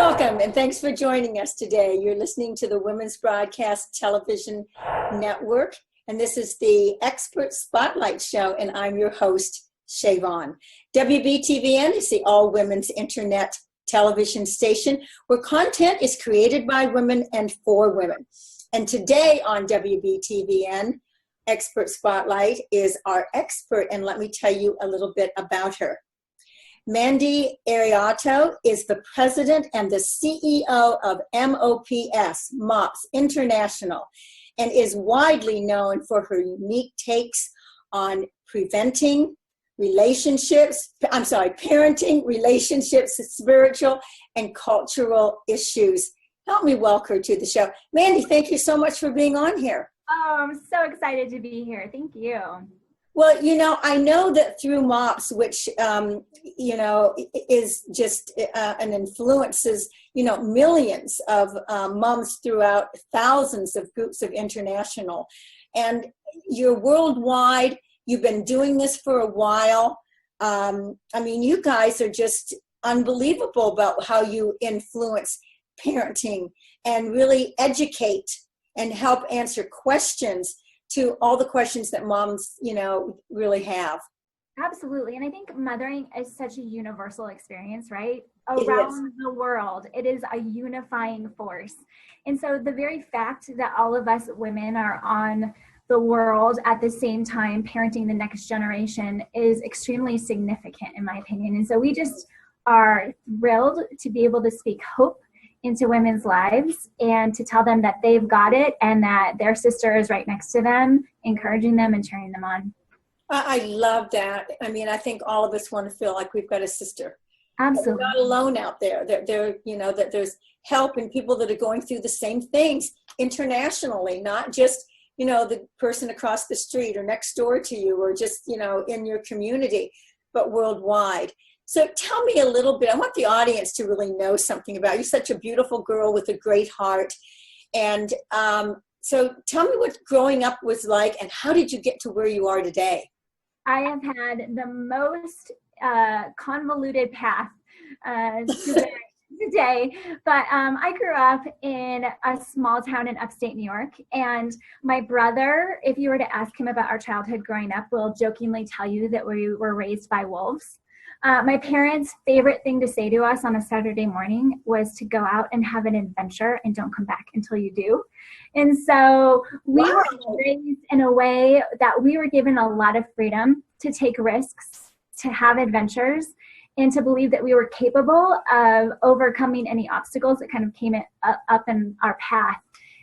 Welcome, and thanks for joining us today. You're listening to the Women's Broadcast Television Network, and this is the Expert Spotlight Show, and I'm your host, Shavon. WBTVN is the all-women's internet television station where content is created by women and for women. And today on WBTVN, Expert Spotlight is our expert, and let me tell you a little bit about her. Mandy Arioto is the president and the CEO of MOPS International, and is widely known for her unique takes on parenting, relationships, spiritual and cultural issues. Help me welcome her to the show. Mandy, thank you so much for being on here. Oh, I'm so excited to be here. Thank you. Well, I know that through MOPS, which, is just and influences, millions of moms throughout thousands of groups of international. And you're worldwide. You've been doing this for a while. You guys are just unbelievable about how you influence parenting and really educate and help answer questions to all the questions that moms, really have. Absolutely. And I think mothering is such a universal experience, right? Around the world, it is a unifying force. And so the very fact that all of us women are on the world at the same time parenting the next generation is extremely significant, in my opinion. And so we just are thrilled to be able to speak hope into women's lives and to tell them that they've got it and that their sister is right next to them, encouraging them and cheering them on. I love that. I think all of us want to feel like we've got a sister. Absolutely. We're not alone out there. That there's help and people that are going through the same things internationally, not just, the person across the street or next door to you or just, in your community, but worldwide. So tell me a little bit. I want the audience to really know something about you. You're such a beautiful girl with a great heart. And so tell me what growing up was like and how did you get to where you are today? I have had the most convoluted path today, but I grew up in a small town in upstate New York, and my brother, if you were to ask him about our childhood growing up, will jokingly tell you that we were raised by wolves. My parents' favorite thing to say to us on a Saturday morning was to go out and have an adventure and don't come back until you do. And so we were raised in a way that we were given a lot of freedom to take risks, to have adventures, and to believe that we were capable of overcoming any obstacles that kind of came up in our path.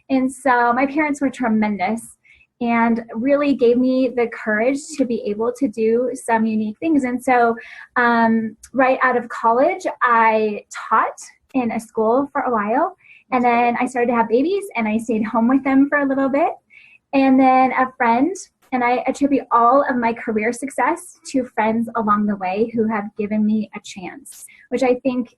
And so my parents were tremendous and really gave me the courage to be able to do some unique things. And so right out of college, I taught in a school for a while. And then I started to have babies and I stayed home with them for a little bit. And then a friend, and I attribute all of my career success to friends along the way who have given me a chance, which I think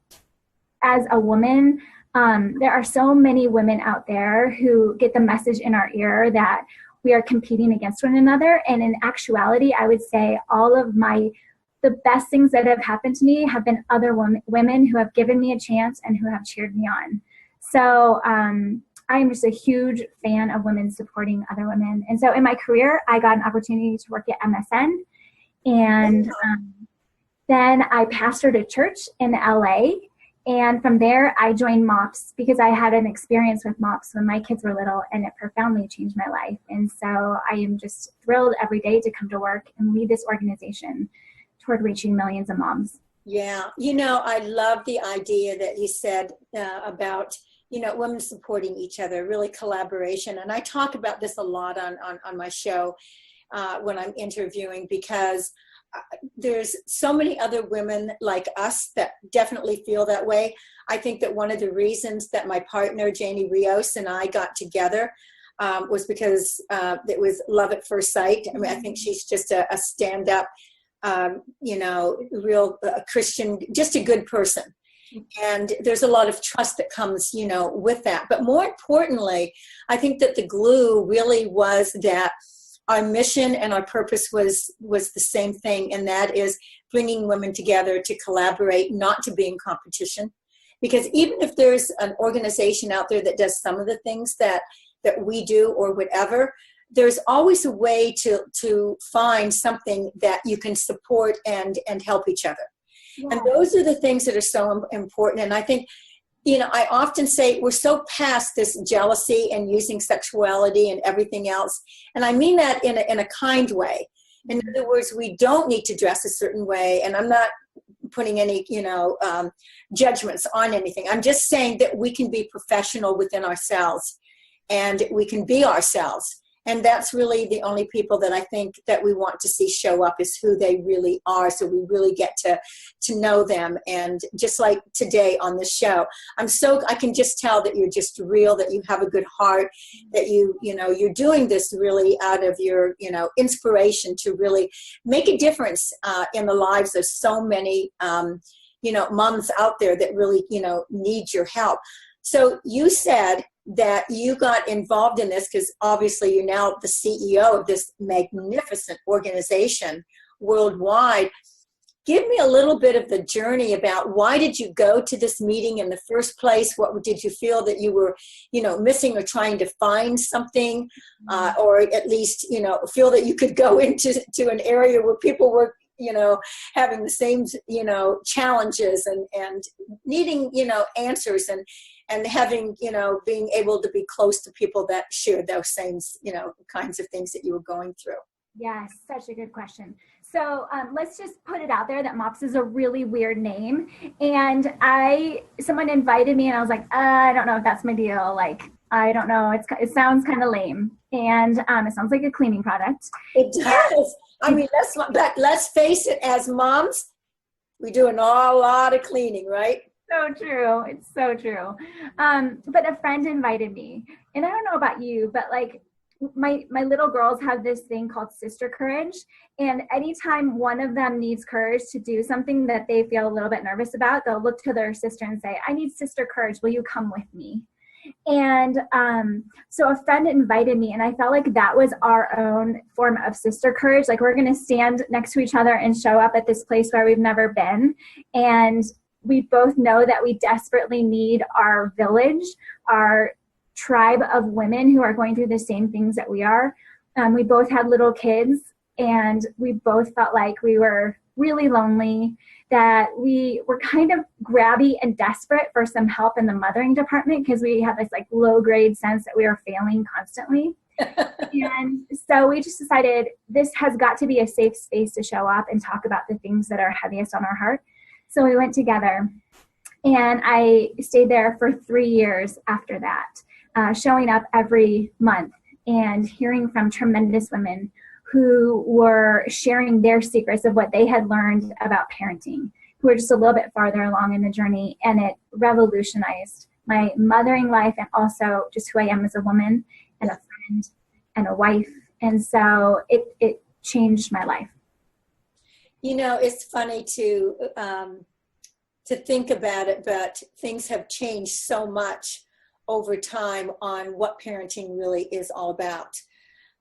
as a woman, there are so many women out there who get the message in our ear that we are competing against one another. And in actuality, I would say all of the best things that have happened to me have been other women who have given me a chance and who have cheered me on. So I am just a huge fan of women supporting other women. And so in my career, I got an opportunity to work at MSN. And then I pastored a church in LA. And from there, I joined MOPS because I had an experience with MOPS when my kids were little, and it profoundly changed my life. And so I am just thrilled every day to come to work and lead this organization toward reaching millions of moms. Yeah. I love the idea that you said about, women supporting each other, really collaboration. And I talk about this a lot on my show when I'm interviewing, because there's so many other women like us that definitely feel that way. I think that one of the reasons that my partner, Janie Rios, and I got together was because it was love at first sight. I think she's just a stand-up, real Christian, just a good person. And there's a lot of trust that comes, with that. But more importantly, I think that the glue really was that our mission and our purpose was the same thing, and that is bringing women together to collaborate, not to be in competition, Because even if there's an organization out there that does some of the things that we do or whatever, there's always a way to find something that you can support and help each other. Yeah. And those are the things that are so important. And I think, I often say we're so past this jealousy and using sexuality and everything else. And I mean that in a kind way. In other words, we don't need to dress a certain way. And I'm not putting any, judgments on anything. I'm just saying that we can be professional within ourselves and we can be ourselves. And that's really the only people that I think that we want to see show up is who they really are. So we really get to know them. And just like today on this show, I can just tell that you're just real, that you have a good heart, that you're doing this really out of your, inspiration to really make a difference in the lives of so many, moms out there that really, need your help. So you said that you got involved in this because obviously you're now the CEO of this magnificent organization worldwide. Give me a little bit of the journey about why did you go to this meeting in the first place? What did you feel that you were, missing or trying to find something, or at least, feel that you could go into an area where people were, having the same, challenges and needing, answers and having, being able to be close to people that share those same, kinds of things that you were going through? Yes, such a good question. So let's just put it out there that MOPS is a really weird name. And someone invited me and I was like, I don't know if that's my deal. Like, I don't know. It sounds kind of lame. And it sounds like a cleaning product. It does. I mean, let's face it, as moms, we do a lot of cleaning, right? So true. It's so true. But a friend invited me, and I don't know about you, but like my little girls have this thing called sister courage. And anytime one of them needs courage to do something that they feel a little bit nervous about, they'll look to their sister and say, I need sister courage. Will you come with me? And so a friend invited me, and I felt like that was our own form of sister courage. Like, we're going to stand next to each other and show up at this place where we've never been. And we both know that we desperately need our village, our tribe of women who are going through the same things that we are. We both had little kids, and we both felt like we were really lonely, that we were kind of grabby and desperate for some help in the mothering department because we had this like low grade sense that we were failing constantly. And so we just decided this has got to be a safe space to show up and talk about the things that are heaviest on our heart. So we went together, and I stayed there for 3 years after that, showing up every month and hearing from tremendous women who were sharing their secrets of what they had learned about parenting, who were just a little bit farther along in the journey. And it revolutionized my mothering life and also just who I am as a woman and a friend and a wife. And so it changed my life. It's funny to think about it, but things have changed so much over time on what parenting really is all about.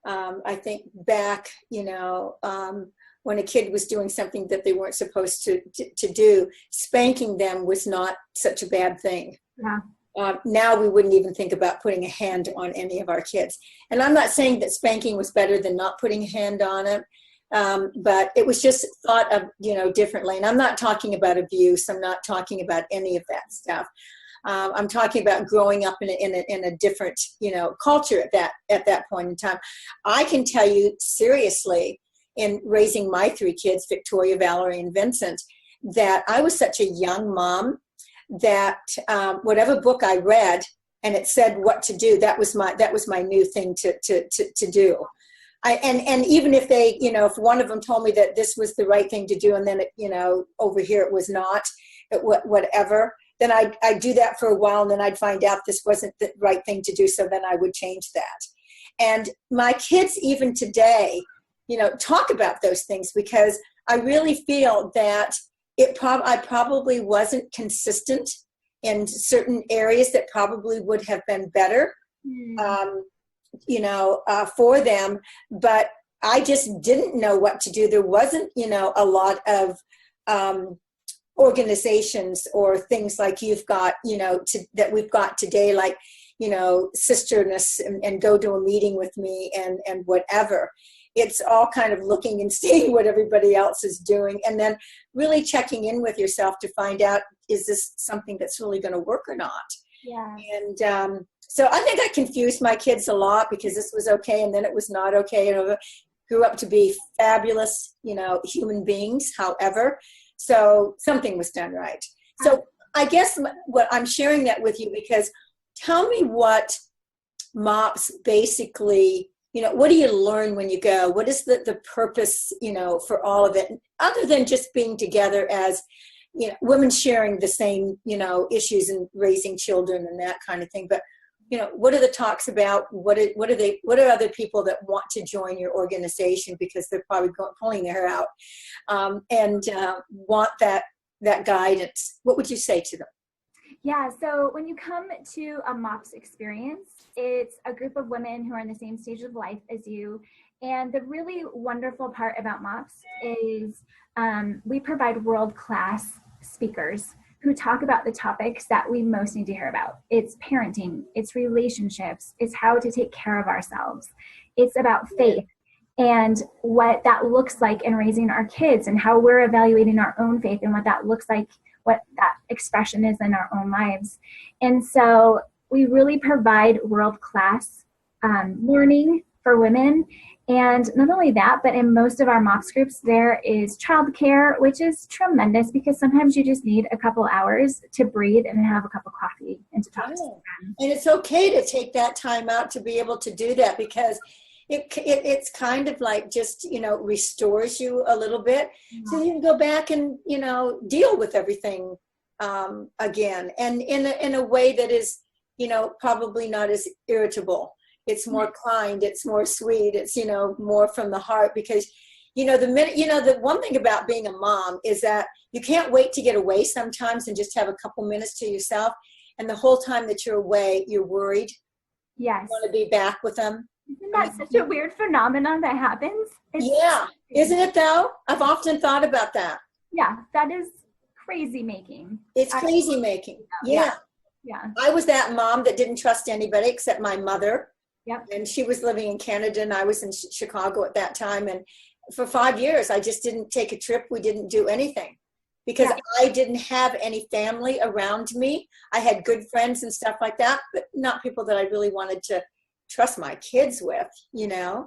I think back, when a kid was doing something that they weren't supposed to do, spanking them was not such a bad thing. Yeah. Now we wouldn't even think about putting a hand on any of our kids. And I'm not saying that spanking was better than not putting a hand on it. But it was just thought of, differently. And I'm not talking about abuse. I'm not talking about any of that stuff. I'm talking about growing up in a different, culture at that point in time. I can tell you seriously, in raising my 3 kids, Victoria, Valerie, and Vincent, that I was such a young mom that whatever book I read and it said what to do, that was my new thing to do. And even if they, if one of them told me that this was the right thing to do, and then, over here it was not, whatever, then I'd do that for a while, and then I'd find out this wasn't the right thing to do, so then I would change that. And my kids, even today, talk about those things, because I really feel that I probably wasn't consistent in certain areas that probably would have been better. For them, but I just didn't know what to do. There wasn't, a lot of organizations or things like you've got, that we've got today, like, sisterness and go to a meeting with me and whatever. It's all kind of looking and seeing what everybody else is doing, and then really checking in with yourself to find out, is this something that's really going to work or not? Yeah. And so I think I confused my kids a lot, because this was okay and then it was not okay. Grew up to be fabulous, human beings, however. So something was done right. So I guess what I'm sharing that with you, because tell me what MOPS basically, what do you learn when you go? What is the purpose, for all of it, other than just being together as, women sharing the same, issues and raising children and that kind of thing. But, what are the talks about? What are other people that want to join your organization, because they're probably pulling their hair out, and want that guidance? What would you say to them? Yeah, so when you come to a MOPS experience, it's a group of women who are in the same stage of life as you. And the really wonderful part about MOPS is we provide world-class speakers who talk about the topics that we most need to hear about. It's parenting, it's relationships, it's how to take care of ourselves. It's about faith and what that looks like in raising our kids, and how we're evaluating our own faith and what that looks like, what that expression is in our own lives. And so we really provide world-class learning for women. And not only that, but in most of our MOPS groups, there is childcare, which is tremendous, because sometimes you just need a couple hours to breathe and have a cup of coffee and to talk to someone. And it's okay to take that time out to be able to do that, because it's kind of like just, restores you a little bit. So you can go back and, deal with everything again, and in a way that is, probably not as irritable. It's more kind, it's more sweet, it's, more from the heart, because, the one thing about being a mom is that you can't wait to get away sometimes and just have a couple minutes to yourself. And the whole time that you're away, you're worried. Yes. You want to be back with them. Isn't that such a weird phenomenon that happens? Yeah. Isn't it though? I've often thought about that. Yeah, that is crazy making. It's crazy making. Yeah. I was that mom that didn't trust anybody except my mother. Yep. And she was living in Canada and I was in Chicago at that time. And for 5 years, I just didn't take a trip. We didn't do anything because I didn't have any family around me. I had good friends and stuff like that, but not people that I really wanted to trust my kids with, Yeah.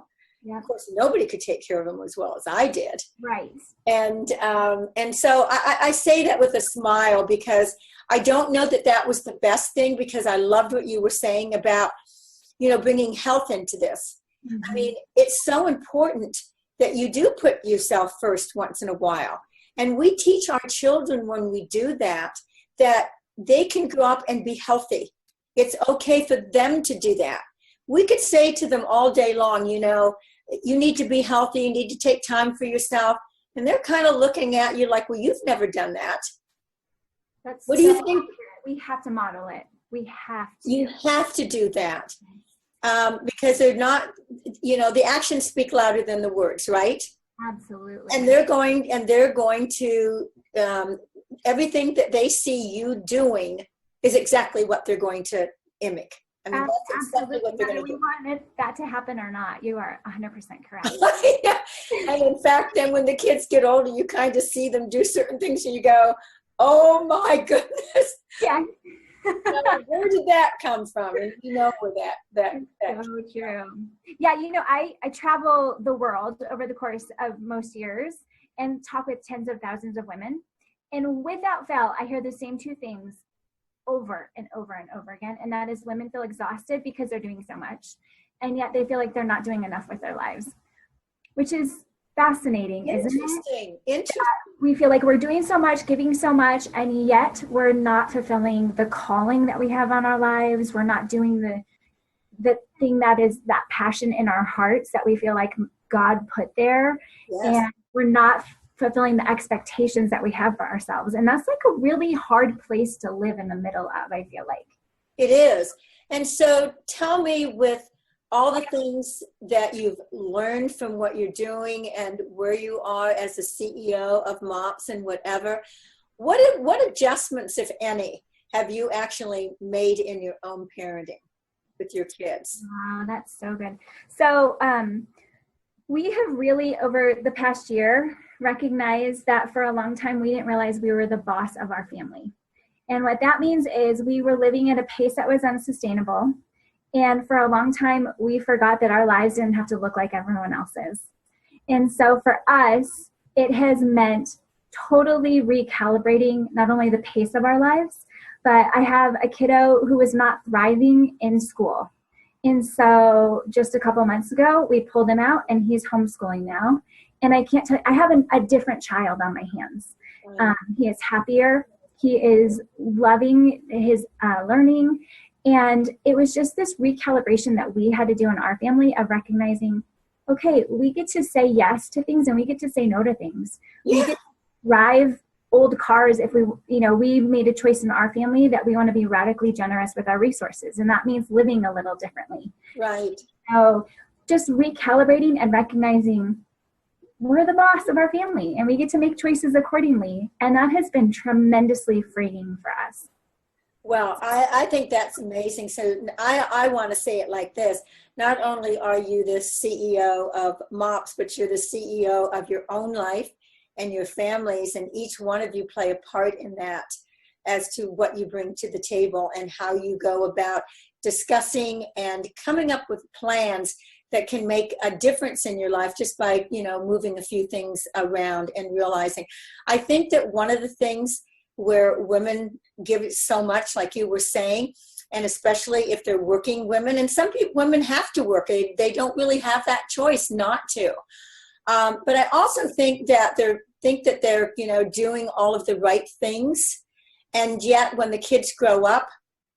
Of course, nobody could take care of them as well as I did. Right. And so I say that with a smile, because I don't know that was the best thing, because I loved what you were saying about, bringing health into this. Mm-hmm. I mean, it's so important that you do put yourself first once in a while. And we teach our children when we do that they can grow up and be healthy. It's okay for them to do that. We could say to them all day long, you need to be healthy, you need to take time for yourself. And they're kind of looking at you like, well, you've never done that. What do you think? We have to model it. We have to. You have to do that. Because they're not, the actions speak louder than the words, right? Absolutely. And they're going to, everything that they see you doing is exactly what they're going to mimic. I mean, that's exactly what they're going to do. We want that to happen or not. You are 100% correct. Yeah. And in fact, then when the kids get older, you kind of see them do certain things and you go, oh my goodness. Yeah. Where did that come from? And where that so true. Yeah, I travel the world over the course of most years and talk with tens of thousands of women. And without fail, I hear the same two things over and over and over again. And that is, women feel exhausted because they're doing so much. And yet they feel like they're not doing enough with their lives, which is fascinating, isn't it? Interesting. We feel like we're doing so much, giving so much, and yet we're not fulfilling the calling that we have on our lives. We're not doing the thing that is that passion in our hearts that we feel like God put there. Yes. And we're not fulfilling the expectations that we have for ourselves. And that's like a really hard place to live in the middle of, I feel like. It is. And so tell me, with all the things that you've learned from what you're doing and where you are as a CEO of MOPS and whatever, What adjustments, if any, have you actually made in your own parenting with your kids? Wow, that's so good. So we have really, over the past year, recognized that for a long time we didn't realize we were the boss of our family. And what that means is we were living at a pace that was unsustainable. And for a long time, we forgot that our lives didn't have to look like everyone else's. And so for us, it has meant totally recalibrating not only the pace of our lives, but I have a kiddo who is not thriving in school. And so just a couple months ago, we pulled him out and he's homeschooling now. And I can't tell you, I have a different child on my hands. He is happier. He is loving his learning. And it was just this recalibration that we had to do in our family of recognizing, okay, we get to say yes to things and we get to say no to things. Yeah. We get to drive old cars if we made a choice in our family that we want to be radically generous with our resources. And that means living a little differently. Right. So just recalibrating and recognizing we're the boss of our family and we get to make choices accordingly. And that has been tremendously freeing for us. Well, I think that's amazing. So I want to say it like this. Not only are you the CEO of MOPS, but you're the CEO of your own life and your families, and each one of you play a part in that as to what you bring to the table and how you go about discussing and coming up with plans that can make a difference in your life just by, moving a few things around and realizing. I think that one of the things where women give it so much, like you were saying, and especially if they're working women, and some women have to work, they don't really have that choice not to. But I also think that they're doing all of the right things, and yet when the kids grow up,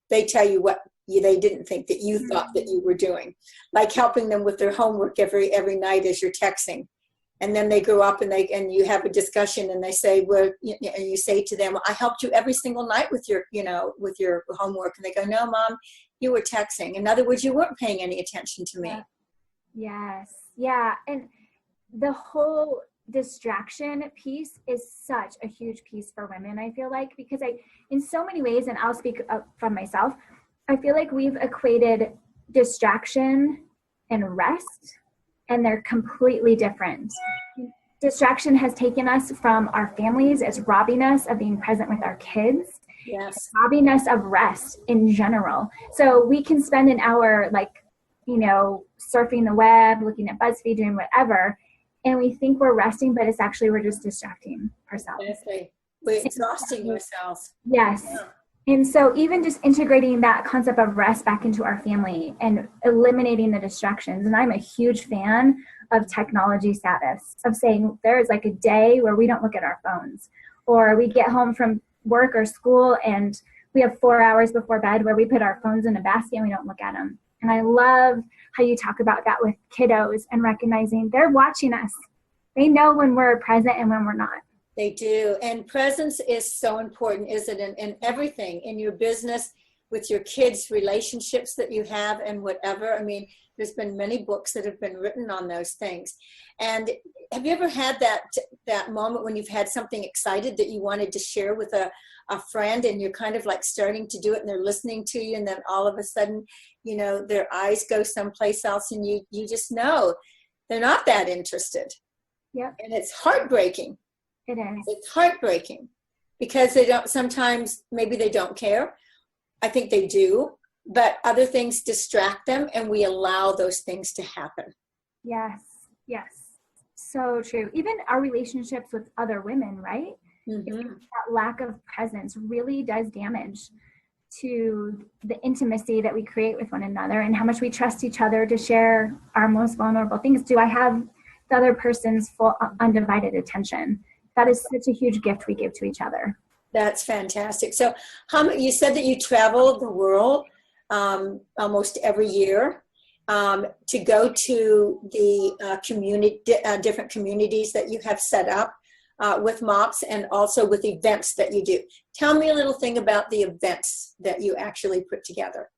they tell you what they didn't think that you thought that you were doing, like helping them with their homework every night as you're texting. And then they grow up and you have a discussion and they say, well, and you say to them, I helped you every single night with your homework. And they go, no, Mom, you were texting. In other words, you weren't paying any attention to me. Yes. Yeah. And the whole distraction piece is such a huge piece for women, I feel like, because in so many ways, and I'll speak from myself, I feel like we've equated distraction and rest, and they're completely different. Distraction has taken us from our families. It's robbing us of being present with our kids. Yes. It's robbing us of rest in general. So we can spend an hour surfing the web, looking at BuzzFeed, doing whatever, and we think we're resting, but it's actually we're just distracting ourselves. Exactly. We're exhausting ourselves. Yes. Yeah. And so even just integrating that concept of rest back into our family and eliminating the distractions. And I'm a huge fan of technology status, of saying there is like a day where we don't look at our phones, or we get home from work or school and we have 4 hours before bed where we put our phones in a basket and we don't look at them. And I love how you talk about that with kiddos and recognizing they're watching us. They know when we're present and when we're not. They do. And presence is so important, isn't it? In everything, in your business, with your kids, relationships that you have and whatever. I mean, there's been many books that have been written on those things. And have you ever had that moment when you've had something excited that you wanted to share with a friend, and you're kind of like starting to do it and they're listening to you, and then all of a sudden, their eyes go someplace else and you just know they're not that interested. Yeah. And it's heartbreaking. It is. It's heartbreaking because sometimes maybe they don't care. I think they do, but other things distract them and we allow those things to happen. Yes. Yes. So true. Even our relationships with other women, right? Mm-hmm. That lack of presence really does damage to the intimacy that we create with one another and how much we trust each other to share our most vulnerable things. Do I have the other person's full undivided attention? That is such a huge gift we give to each other. That's fantastic. So you said that you travel the world almost every year to go to the different communities that you have set up with MOPS, and also with events that you do. Tell me a little thing about the events that you actually put together.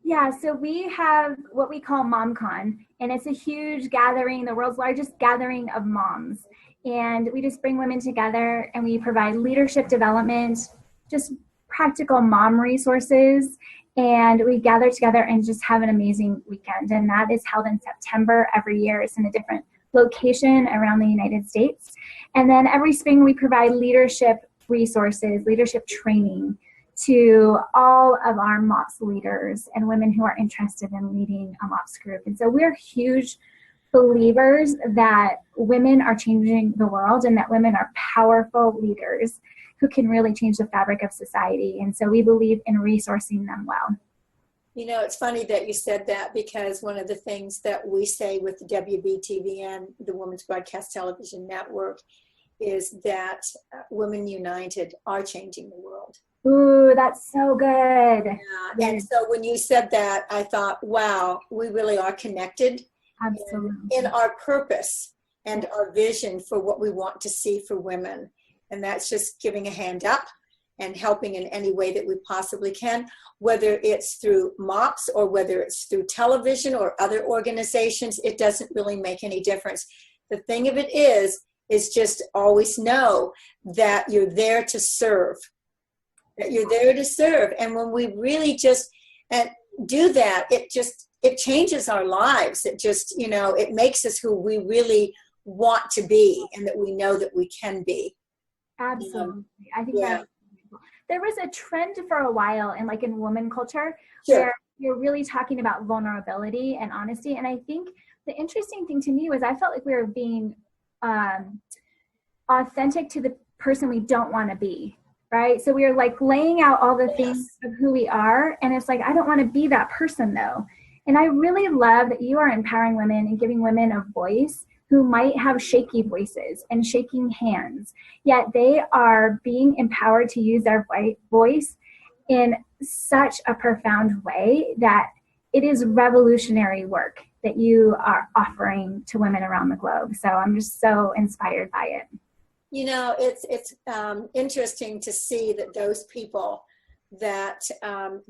Yeah, so we have what we call MomCon, and it's a huge gathering, the world's largest gathering of moms. And we just bring women together and we provide leadership development, just practical mom resources. And we gather together and just have an amazing weekend. And that is held in September every year. It's in a different location around the United States. And then every spring we provide leadership resources, leadership training to all of our MOPS leaders and women who are interested in leading a MOPS group. And so we're huge believers that women are changing the world and that women are powerful leaders who can really change the fabric of society. And so we believe in resourcing them well. You know, it's funny that you said that, because one of the things that we say with the WBTVN, the Women's Broadcast Television Network, is that Women United are changing the world. Ooh, that's so good. Yeah. And so when you said that, I thought, wow, we really are connected. Absolutely. In our purpose and our vision for what we want to see for women. And that's just giving a hand up and helping in any way that we possibly can, whether it's through MOPS or whether it's through television or other organizations. It doesn't really make any difference. The thing of it is just always know that you're there to serve, that you're there to serve. And when we really just do that, it changes our lives. It just, you know, it makes us who we really want to be and that we know that we can be. Absolutely. I think that's beautiful. There was a trend for a while in woman culture where you're really talking about vulnerability and honesty. And I think the interesting thing to me was I felt like we were being authentic to the person we don't want to be, right? So we were laying out all the things of who we are. And it's I don't want to be that person though. And I really love that you are empowering women and giving women a voice who might have shaky voices and shaking hands, yet they are being empowered to use their voice in such a profound way that it is revolutionary work that you are offering to women around the globe. So I'm just so inspired by it. You know, it's interesting to see that those people that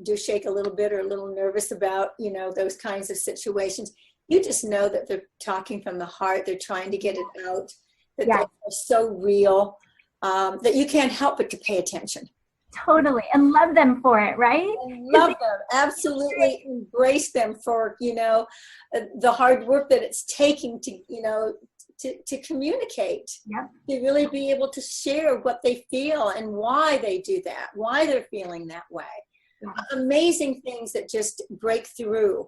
do shake a little bit or a little nervous about, you know, those kinds of situations, you just know that they're talking from the heart. They're trying to get it out, that they are so real, that you can't help but to pay attention. Totally. And love them for it, right? Love them. Absolutely embrace them for, you know, the hard work that it's taking to, you know, to communicate, to really be able to share what they feel and why they do that, why they're feeling that way. Amazing things that just break through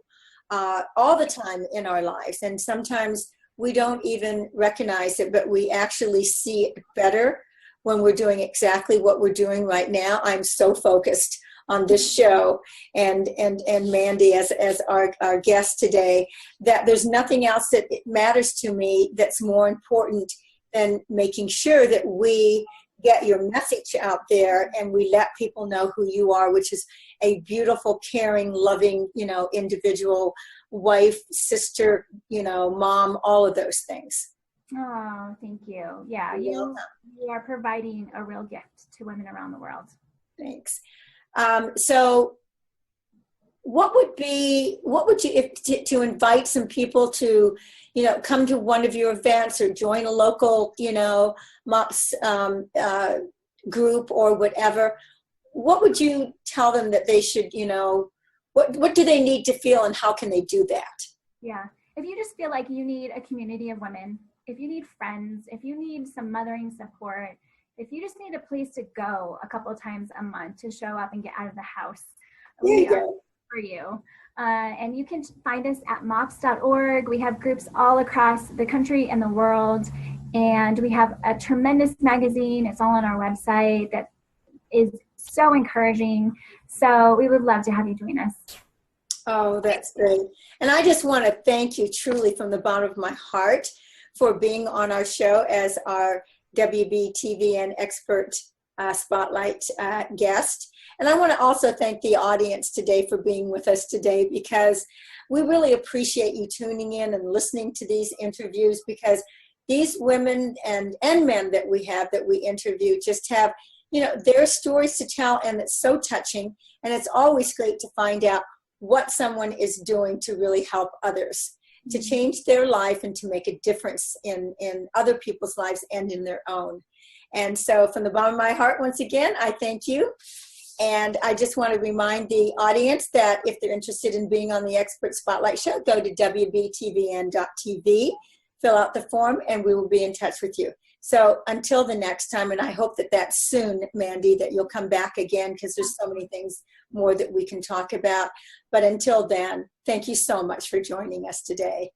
all the time in our lives. And sometimes we don't even recognize it, but we actually see it better when we're doing exactly what we're doing right now. I'm so focused on this show and Mandy as our guest today, that there's nothing else that matters to me that's more important than making sure that we get your message out there and we let people know who you are, which is a beautiful, caring, loving, you know, individual, wife, sister, you know, mom, all of those things. Oh, thank you. Yeah, you are providing a real gift to women around the world. Thanks. So what would you, if to invite some people to, you know, come to one of your events or join a local, you know, MOPS group or whatever, what would you tell them that they should, you know, what do they need to feel and how can they do that? Yeah. If you just feel like you need a community of women, if you need friends, if you need some mothering support, if you just need a place to go a couple of times a month to show up and get out of the house, we are for you. And you can find us at mops.org. We have groups all across the country and the world. And we have a tremendous magazine. It's all on our website that is so encouraging. So we would love to have you join us. Oh, that's great. And I just want to thank you truly from the bottom of my heart for being on our show as our WBTVN expert spotlight guest. And I want to also thank the audience today for being with us today, because we really appreciate you tuning in and listening to these interviews, because these women and men that we interview just have, you know, their stories to tell, and it's so touching. And it's always great to find out what someone is doing to really help others. to change their life and to make a difference in other people's lives and in their own. And so from the bottom of my heart, once again, I thank you. And I just want to remind the audience that if they're interested in being on the Expert Spotlight Show, go to wbtvn.tv, fill out the form, and we will be in touch with you. So until the next time, and I hope that that's soon, Mandy, that you'll come back again, because there's so many things more that we can talk about. But until then, thank you so much for joining us today.